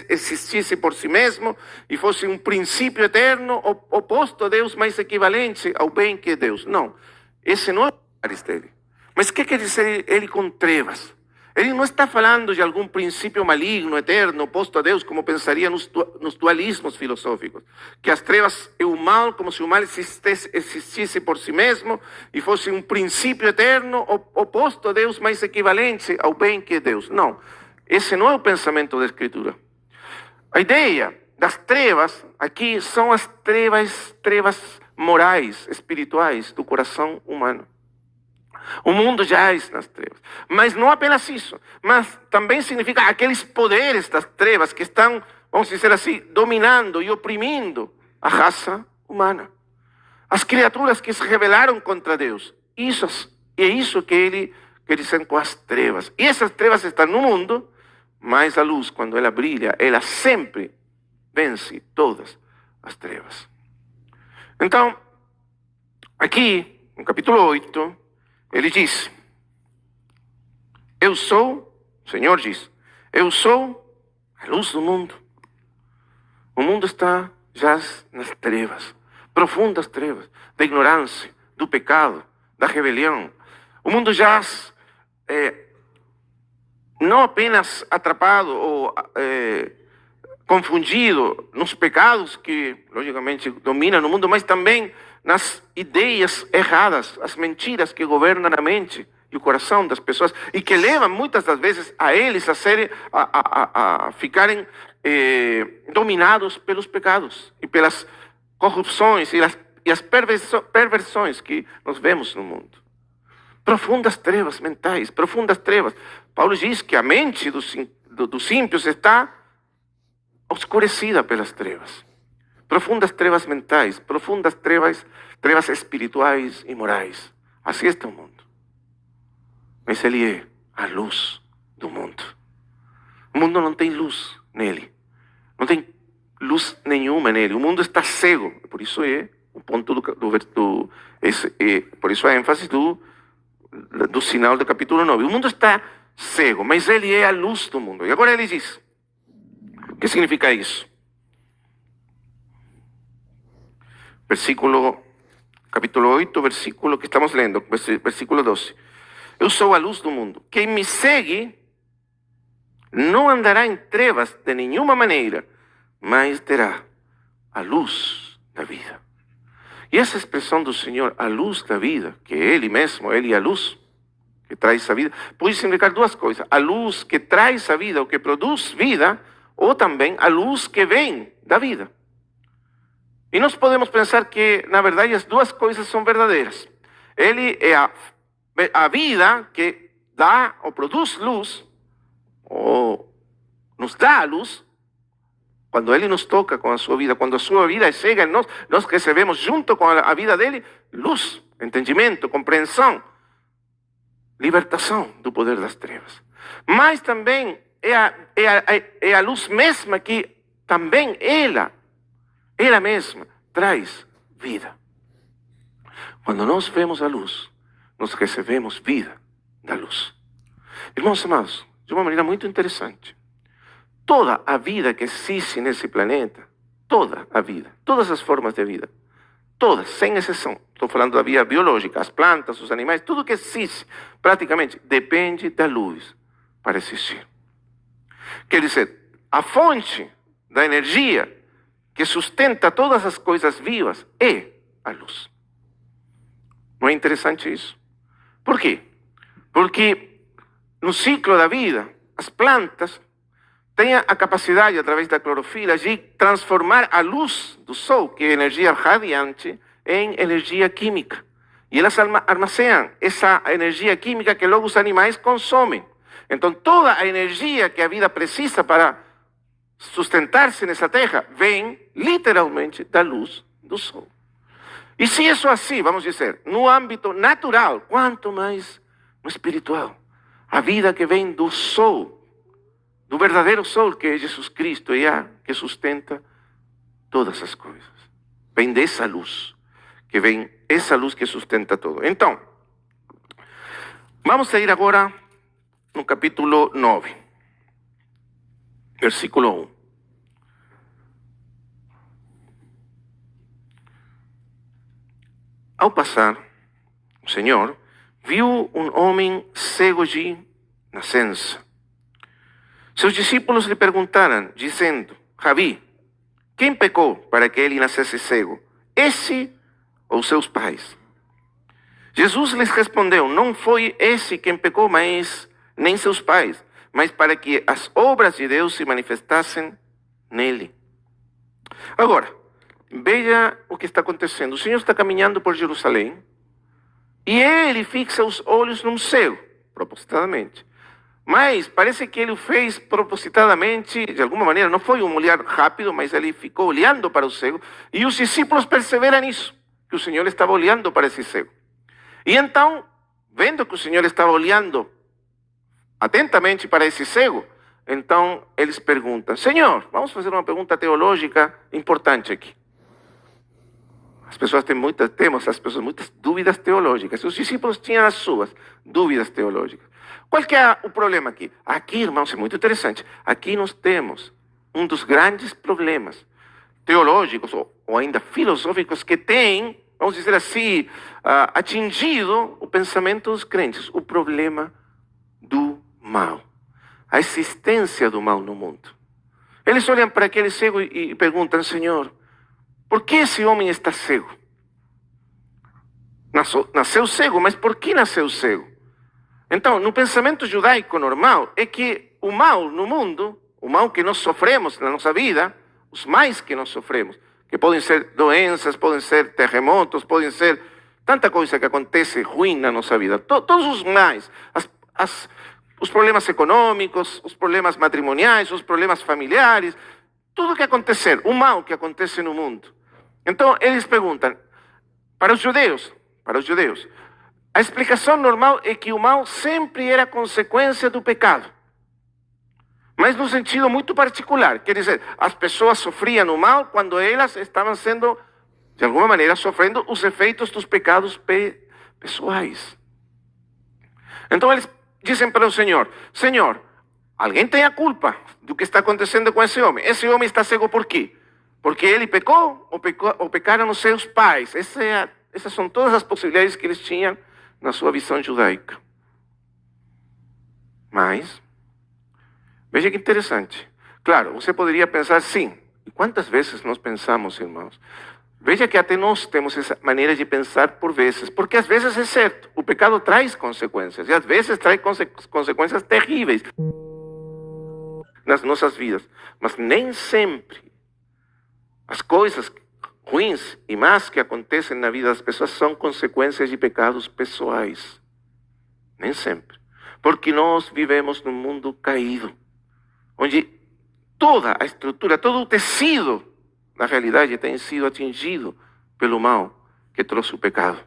existisse por si mesmo e fosse um princípio eterno, oposto a Deus, mas equivalente ao bem que é Deus. Não, esse não é o lugar dele. Mas o que quer dizer ele com trevas? Ele não está falando de algum princípio maligno, eterno, oposto a Deus, como pensaria nos dualismos filosóficos. Que as trevas é o mal, como se o mal existisse por si mesmo e fosse um princípio eterno, oposto a Deus, mas equivalente ao bem que é Deus. Não, esse não é o pensamento da Escritura. A ideia das trevas aqui são as trevas morais, espirituais do coração humano. O mundo jaz nas trevas. Mas não apenas isso, mas também significa aqueles poderes das trevas que estão, vamos dizer assim, dominando e oprimindo a raça humana. As criaturas que se rebelaram contra Deus. É isso que ele quer dizer com as trevas. E essas trevas estão no mundo, mas a luz, quando ela brilha, ela sempre vence todas as trevas. Então, aqui, no capítulo 8, ele diz, o Senhor diz, eu sou a luz do mundo. O mundo está já nas trevas, profundas trevas, da ignorância, do pecado, da rebelião. O mundo jaz não apenas atrapado ou confundido nos pecados que, logicamente, dominam no mundo, mas também nas ideias erradas, as mentiras que governam a mente e o coração das pessoas e que levam muitas das vezes a eles a ficarem dominados pelos pecados e pelas corrupções e as perversões que nós vemos no mundo. Profundas trevas mentais, profundas trevas. Paulo diz que a mente dos ímpios está oscurecida pelas trevas. Profundas trevas mentais, profundas trevas espirituais e morais. Assim está o mundo. Mas ele é a luz do mundo. O mundo não tem luz nele. Não tem luz nenhuma nele. O mundo está cego. Por isso é o ponto por isso a ênfase do sinal do capítulo 9. O mundo está cego, mas ele é a luz do mundo. E agora ele diz, o que significa isso? Capítulo 8, versículo que estamos lendo, versículo 12. Eu sou a luz do mundo. Quem me segue não andará em trevas de nenhuma maneira, mas terá a luz da vida. E essa expressão do Senhor, a luz da vida, que é Ele mesmo, Ele é a luz que traz a vida, pode significar duas coisas. A luz que traz a vida, ou que produz vida, ou também a luz que vem da vida. E nós podemos pensar que, na verdade, as duas coisas são verdadeiras. Ele é a vida que dá ou produz luz, ou nos dá a luz, quando Ele nos toca com a sua vida, quando a sua vida chega em nós, nós recebemos junto com a vida dele, luz, entendimento, compreensão, libertação do poder das trevas. Mas também é a luz mesma que também ela mesma traz vida. Quando nós vemos a luz, nós recebemos vida da luz. Irmãos amados, de uma maneira muito interessante, toda a vida que existe nesse planeta, toda a vida, todas as formas de vida, todas, sem exceção, estou falando da vida biológica, as plantas, os animais, tudo que existe, praticamente, depende da luz para existir. Quer dizer, a fonte da energia que sustenta todas as coisas vivas é a luz. Não é interessante isso? Por quê? Porque no ciclo da vida, as plantas têm a capacidade, através da clorofila, de transformar a luz do sol, que é energia radiante, em energia química. E elas armazenam essa energia química que logo os animais consomem. Então, toda a energia que a vida precisa para sustentar-se nessa terra vem, literalmente, da luz do sol. E se isso assim, vamos dizer, no âmbito natural, quanto mais no espiritual. A vida que vem do sol, do verdadeiro sol que é Jesus Cristo, é a que sustenta todas as coisas. Vem dessa luz, que vem essa luz que sustenta tudo. Então, vamos a ir agora no capítulo 9, versículo 1. Ao passar, o Senhor viu um homem cego de nascença. Seus discípulos lhe perguntaram, dizendo: Rabi, quem pecou para que ele nascesse cego? Esse ou seus pais? Jesus lhes respondeu: não foi esse quem pecou, mas nem seus pais, mas para que as obras de Deus se manifestassem nele. Agora, veja o que está acontecendo. O Senhor está caminhando por Jerusalém e ele fixa os olhos num cego, propositadamente. Mas parece que ele o fez propositadamente, de alguma maneira. Não foi um olhar rápido, mas ele ficou olhando para o cego. E os discípulos perceberam isso, que o Senhor estava olhando para esse cego. E então, vendo que o Senhor estava olhando atentamente para esse cego, então eles perguntam: Senhor, vamos fazer uma pergunta teológica importante aqui. As pessoas têm muitas dúvidas teológicas. Os discípulos tinham as suas dúvidas teológicas. Qual que é o problema aqui? Aqui, irmãos, é muito interessante. Aqui nós temos um dos grandes problemas teológicos ou ainda filosóficos que tem, vamos dizer assim, atingido o pensamento dos crentes. O problema do mal. A existência do mal no mundo. Eles olham para aquele cego e perguntam: Senhor, por que esse homem está cego? Nasceu cego, mas por que nasceu cego? Então, no pensamento judaico normal, é que o mal no mundo, o mal que nós sofremos na nossa vida, os males que nós sofremos, que podem ser doenças, podem ser terremotos, podem ser tanta coisa que acontece ruim na nossa vida. Todos os males, os problemas econômicos, os problemas matrimoniais, os problemas familiares, tudo que acontecer, o mal que acontece no mundo. Então, eles perguntam, para os judeus, a explicação normal é que o mal sempre era consequência do pecado. Mas num sentido muito particular. Quer dizer, as pessoas sofriam o mal quando elas estavam sendo, de alguma maneira, sofrendo os efeitos dos pecados pessoais. Então eles dizem para o Senhor: Senhor, alguém tem a culpa do que está acontecendo com esse homem. Esse homem está cego por quê? Porque ele pecou ou pecaram os seus pais? Essas são todas as possibilidades que eles tinham na sua visão judaica. Mas, veja que interessante. Claro, você poderia pensar, sim. E quantas vezes nós pensamos, irmãos? Veja que até nós temos essa maneira de pensar por vezes. Porque às vezes é certo, o pecado traz consequências. E às vezes traz consequências terríveis nas nossas vidas. Mas nem sempre as coisas ruins e más que acontecem na vida das pessoas são consequências de pecados pessoais. Nem sempre. Porque nós vivemos num mundo caído, onde toda a estrutura, todo o tecido da realidade tem sido atingido pelo mal que trouxe o pecado.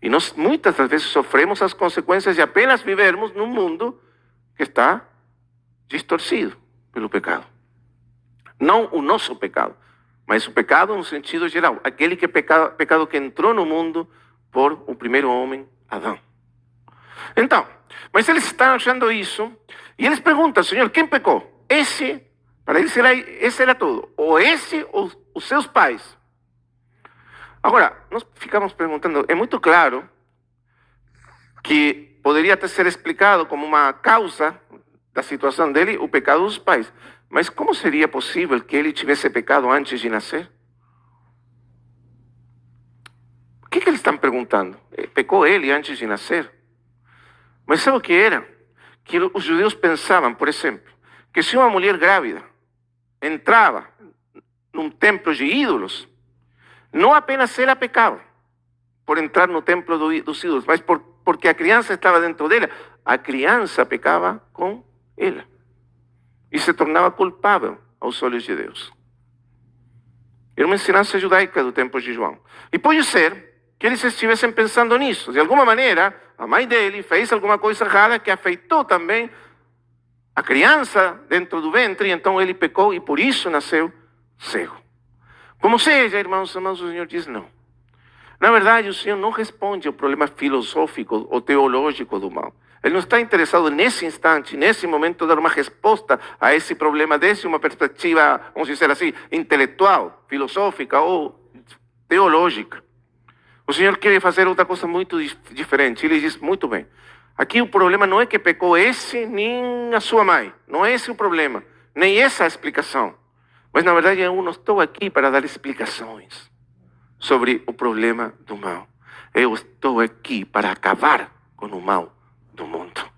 E nós muitas das vezes sofremos as consequências de apenas vivermos num mundo que está distorcido pelo pecado. Não o nosso pecado, mas o pecado no sentido geral. Aquele pecado que entrou no mundo por o primeiro homem, Adão. Então, mas eles estão achando isso, e eles perguntam: Senhor, quem pecou? Para eles esse era tudo. Ou esse ou os seus pais. Agora, nós ficamos perguntando, é muito claro que poderia até ser explicado como uma causa da situação dele, o pecado dos pais. Mas como seria possível que ele tivesse pecado antes de nascer? O que eles estão perguntando? Pecou ele antes de nascer? Mas sabe o que era? Que os judeus pensavam, por exemplo, que se uma mulher grávida entrava num templo de ídolos, não apenas ela pecava por entrar no templo dos ídolos, mas porque a criança estava dentro dela, a criança pecava com ela. E se tornava culpável aos olhos de Deus. Era uma ensinança judaica do tempo de João. E pode ser que eles estivessem pensando nisso. De alguma maneira, a mãe dele fez alguma coisa errada que afetou também a criança dentro do ventre, e então ele pecou e por isso nasceu cego. Como seja, irmãos, o Senhor diz não. Na verdade, o Senhor não responde ao problema filosófico ou teológico do mal. Ele não está interessado nesse instante, nesse momento, dar uma resposta a esse problema desde uma perspectiva, vamos dizer assim, intelectual, filosófica ou teológica. O O Senhor quer fazer outra coisa muito diferente. Ele diz, muito bem. Aqui o problema não é que pecou esse nem a sua mãe. Não é esse o problema. Nem essa a explicação. Mas na verdade eu não estou aqui para dar explicações sobre o problema do mal. Eu estou aqui para acabar com o mal do mundo.